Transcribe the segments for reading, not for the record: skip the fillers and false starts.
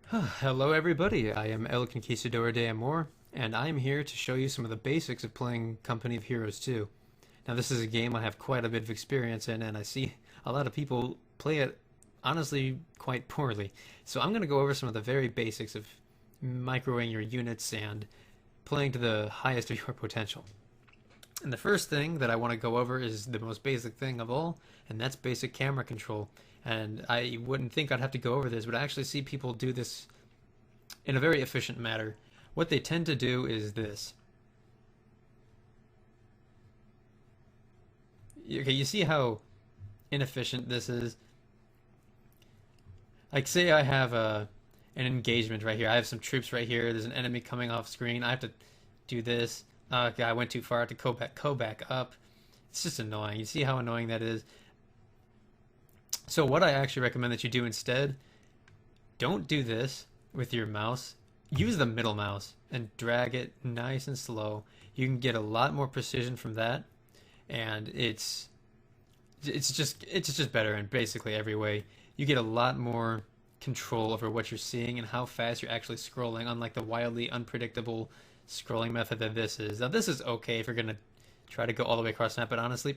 Hello everybody, I am El Conquistador de Amor, and I am here to show you some of the basics of playing Company of Heroes 2. Now this is a game I have quite a bit of experience in, and I see a lot of people play it honestly quite poorly. So I'm going to go over some of the very basics of microing your units and playing to the highest of your potential. And the first thing that I want to go over is the most basic thing of all, and that's basic camera control. And I wouldn't think I'd have to go over this, but I actually see people do this in a very efficient manner. What they tend to do is this. Okay, you see how inefficient this is? Like, say I have an engagement right here. I have some troops right here. There's an enemy coming off screen. I have to do this. Okay, I went too far. I have to go back up. It's just annoying. You see how annoying that is? So what I actually recommend that you do instead, don't do this with your mouse. Use the middle mouse and drag it nice and slow. You can get a lot more precision from that, and it's just better in basically every way. You get a lot more control over what you're seeing and how fast you're actually scrolling, unlike the wildly unpredictable scrolling method that this is. Now this is okay if you're gonna try to go all the way across the map, but honestly,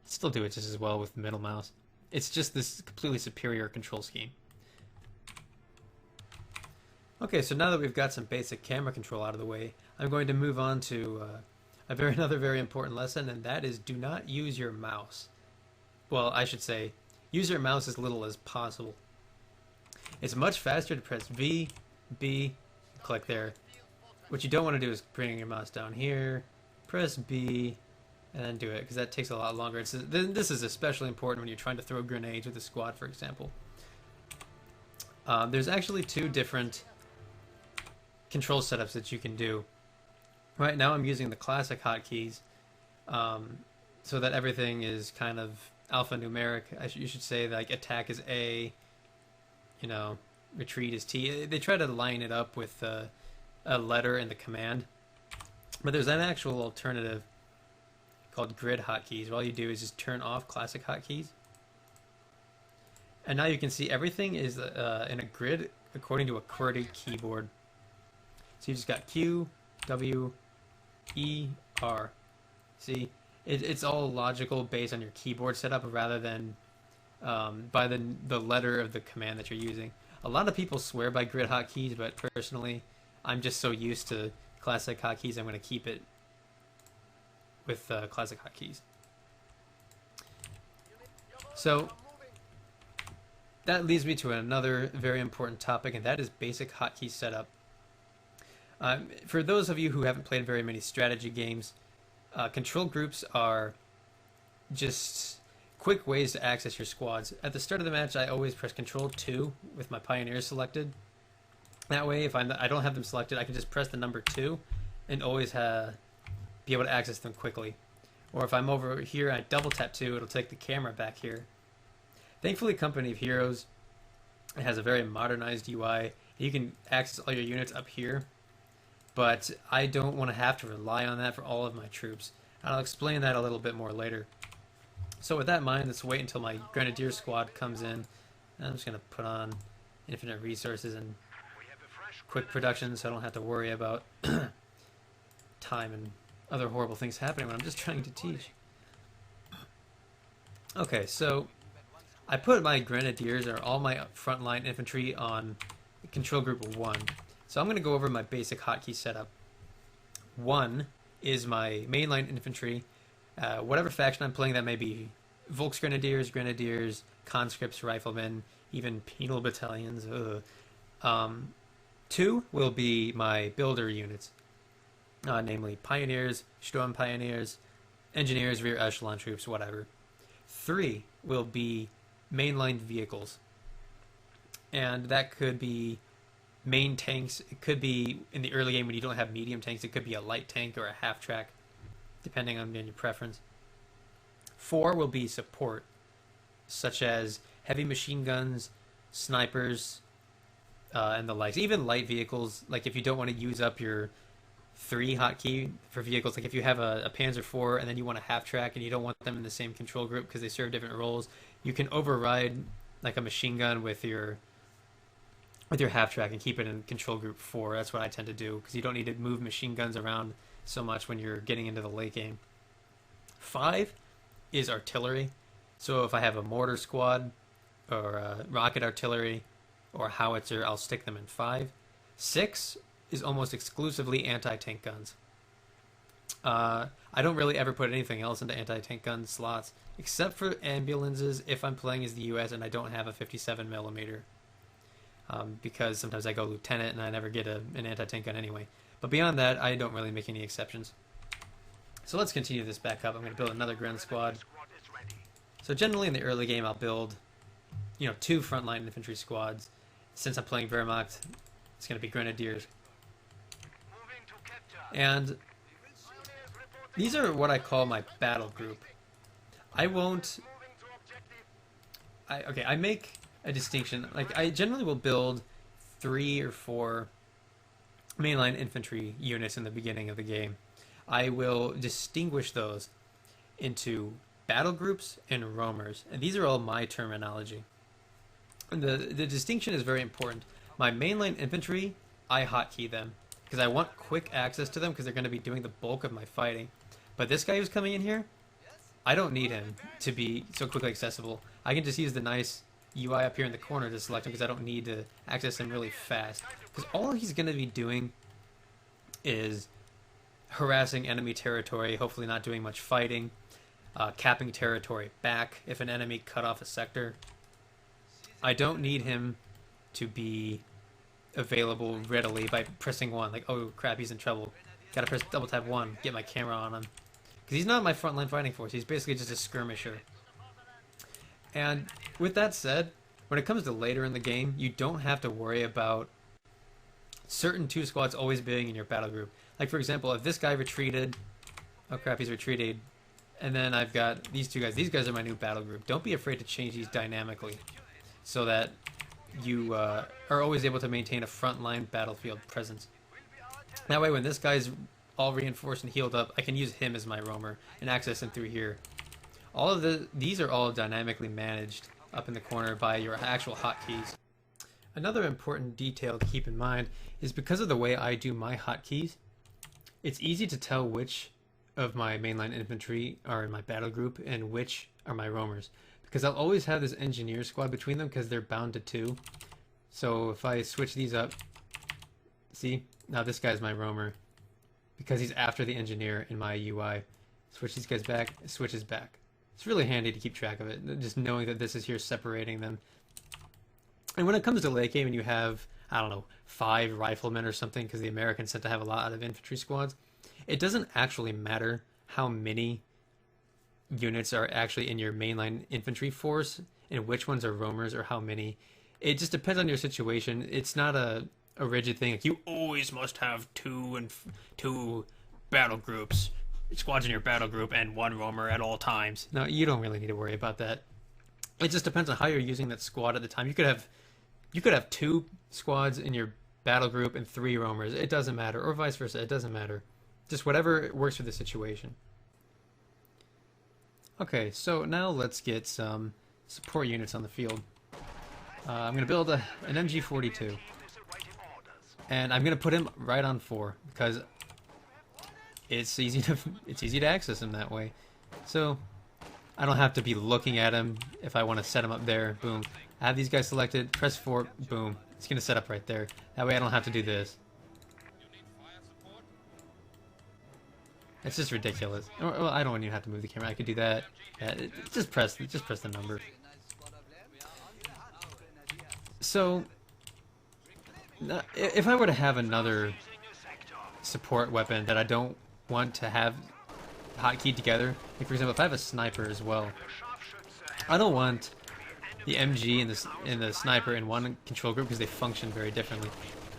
still do it just as well with the middle mouse. It's just this completely superior control scheme. Okay, so now that we've got some basic camera control out of the way, I'm going to move on to another very important lesson, and that is do not use your mouse. Well, I should say, use your mouse as little as possible. It's much faster to press V, B, click there. What you don't want to do is bring your mouse down here, press B, and then do it, because that takes a lot longer. This is especially important when you're trying to throw grenades with a squad, for example. There's actually two different control setups that you can do. Right now I'm using the classic hotkeys, so that everything is kind of alphanumeric. You should say like attack is A, retreat is T. They try to line it up with a letter in the command. But there's an actual alternative called grid hotkeys. All you do is just turn off classic hotkeys. And now you can see everything is in a grid according to a QWERTY keyboard. So you just got Q, W, E, R. See, it's all logical based on your keyboard setup rather than by the letter of the command that you're using. A lot of people swear by grid hotkeys, but personally, I'm just so used to classic hotkeys, I'm going to keep it with classic hotkeys. So that leads me to another very important topic, and that is basic hotkey setup. For those of you who haven't played very many strategy games, control groups are just quick ways to access your squads. At the start of the match, I always press Control 2 with my pioneers selected. That way, if I don't have them selected, I can just press the number 2 and always be able to access them quickly. Or if I'm over here, I double tap 2, it'll take the camera back here. Thankfully, Company of Heroes has a very modernized UI. You can access all your units up here, but I don't want to have to rely on that for all of my troops. I'll explain that a little bit more later. So with that in mind, let's wait until my Grenadier squad comes in. I'm just going to put on infinite resources and quick production so I don't have to worry about time and other horrible things happening when I'm just trying to teach. Okay, so I put my Grenadiers, or all my frontline infantry, on control group 1. So I'm going to go over my basic hotkey setup. 1 is my mainline infantry. Whatever faction I'm playing, that may be Volksgrenadiers, Grenadiers, conscripts, riflemen, even penal battalions. 2 will be my builder units, namely Pioneers, Sturm Pioneers, Engineers, Rear Echelon troops, whatever. 3 will be mainline vehicles, and that could be main tanks. It could be in the early game when you don't have medium tanks. It could be a light tank or a half track, depending on your preference. 4 will be support, such as heavy machine guns, snipers, and the likes. Even light vehicles, like if you don't want to use up your 3 hotkey for vehicles, like if you have a Panzer IV and then you want a half track and you don't want them in the same control group because they serve different roles, you can override like a machine gun with your with your half track and keep it in control group 4. That's what I tend to do because you don't need to move machine guns around so much when you're getting into the late game. 5 is artillery. So if I have a mortar squad or a rocket artillery or a howitzer, I'll stick them in 5. 6 is almost exclusively anti-tank guns. I don't really ever put anything else into anti-tank gun slots except for ambulances if I'm playing as the US and I don't have a 57mm. Because sometimes I go lieutenant and I never get an anti-tank gun anyway. But beyond that, I don't really make any exceptions. So let's continue this back up. I'm going to build another Gren squad. So generally in the early game, I'll build, 2 frontline infantry squads. Since I'm playing Wehrmacht, it's going to be Grenadiers. And these are what I call my battle group. I make a distinction. Like, I generally will build 3 or 4 mainline infantry units in the beginning of the game. I will distinguish those into battle groups and roamers, and these are all my terminology. And the distinction is very important. My mainline infantry, I hotkey them because I want quick access to them because they're going to be doing the bulk of my fighting. But this guy who's coming in here, I don't need him to be so quickly accessible. I can just use the nice UI up here in the corner to select him because I don't need to access him really fast. Because all he's going to be doing is harassing enemy territory, hopefully not doing much fighting, capping territory back if an enemy cut off a sector. I don't need him to be available readily by pressing 1. Like, oh crap, he's in trouble. Gotta press double tap 1, get my camera on him. Because he's not my frontline fighting force, he's basically just a skirmisher. And with that said, when it comes to later in the game, you don't have to worry about certain 2 squads always being in your battle group. Like, for example, if this guy retreated, oh crap, he's retreated, and then I've got these 2 guys. These guys are my new battle group. Don't be afraid to change these dynamically so that you are always able to maintain a frontline battlefield presence. That way, when this guy's all reinforced and healed up, I can use him as my roamer and access him through here. All of these are all dynamically managed up in the corner by your actual hotkeys. Another important detail to keep in mind is because of the way I do my hotkeys, it's easy to tell which of my mainline infantry are in my battle group and which are my roamers. Because I'll always have this engineer squad between them because they're bound to 2. So if I switch these up, see, now this guy's my roamer because he's after the engineer in my UI. Switch these guys back, it switches back. It's really handy to keep track of it, just knowing that this is here separating them. And when it comes to late game and you have, I don't know, 5 riflemen or something, because the Americans tend to have a lot of infantry squads, it doesn't actually matter how many units are actually in your mainline infantry force and which ones are roamers or how many. It just depends on your situation. It's not a rigid thing. Like, you always must have 2 battle groups, squads in your battle group, and 1 roamer at all times. No, you don't really need to worry about that. It just depends on how you're using that squad at the time. You could have 2 squads in your battle group and 3 roamers. It doesn't matter, or vice versa. It doesn't matter. Just whatever works for the situation. Okay, so now let's get some support units on the field. I'm going to build an MG42. And I'm going to put him right on 4 because it's easy to access him that way. So I don't have to be looking at him if I want to set him up there. Boom. I have these guys selected. Press 4. Boom. It's going to set up right there. That way I don't have to do this. It's just ridiculous. Well, I don't even have to move the camera. I could do that. Yeah, just press the number. So if I were to have another support weapon that I don't want to have hotkeyed together, like for example, if I have a sniper as well, I don't want the MG and the sniper in one control group because they function very differently.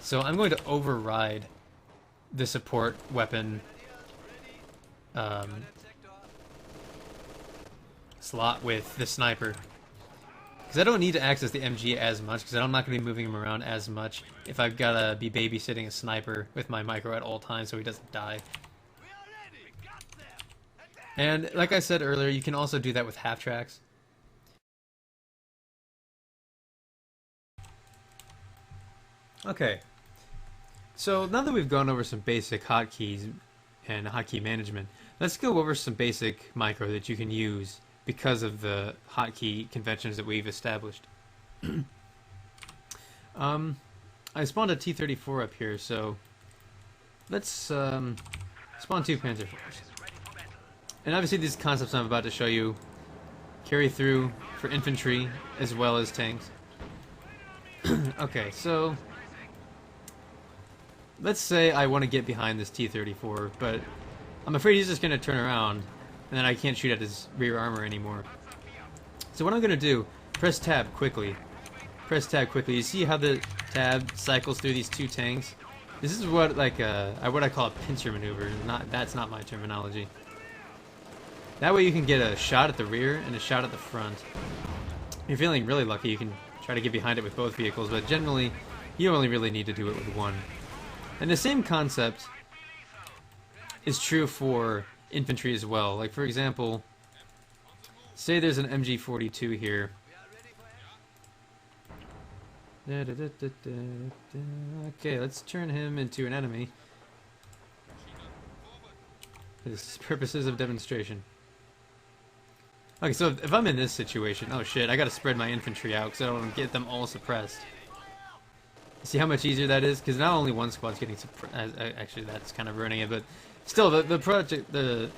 So I'm going to override the support weapon slot with the sniper. Because I don't need to access the MG as much, because I'm not going to be moving him around as much if I've got to be babysitting a sniper with my micro at all times so he doesn't die. And like I said earlier, you can also do that with half tracks. Okay, so now that we've gone over some basic hotkeys and hotkey management, let's go over some basic micro that you can use because of the hotkey conventions that we've established. I spawned a T-34 up here, so let's spawn 2 Panzer IVs. And obviously these concepts I'm about to show you carry through for infantry as well as tanks. Okay, so let's say I want to get behind this T-34, but I'm afraid he's just going to turn around, and then I can't shoot at his rear armor anymore. So what I'm going to do, press tab quickly. Press tab quickly. You see how the tab cycles through these 2 tanks? This is what what I call a pincer maneuver. That's not my terminology. That way you can get a shot at the rear and a shot at the front. If you're feeling really lucky, you can try to get behind it with both vehicles, but generally you only really need to do it with one. And the same concept is true for infantry as well. Like, for example, say there's an MG42 here. Okay, let's turn him into an enemy for the purposes of demonstration. Okay, so if I'm in this situation, oh shit, I gotta spread my infantry out because I don't want to get them all suppressed. See how much easier that is? Because not only one squad's getting suppressed, actually that's kind of ruining it, but still, the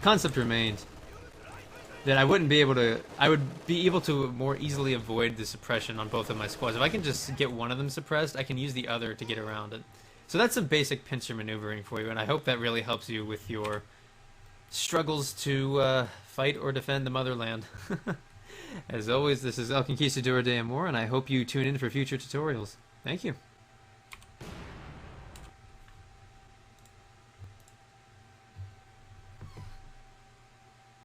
concept remains that I would be able to more easily avoid the suppression on both of my squads. If I can just get one of them suppressed, I can use the other to get around it. So that's some basic pincer maneuvering for you, and I hope that really helps you with your struggles to fight or defend the motherland. As always, this is El Conquistador de Amor, and I hope you tune in for future tutorials. Thank you.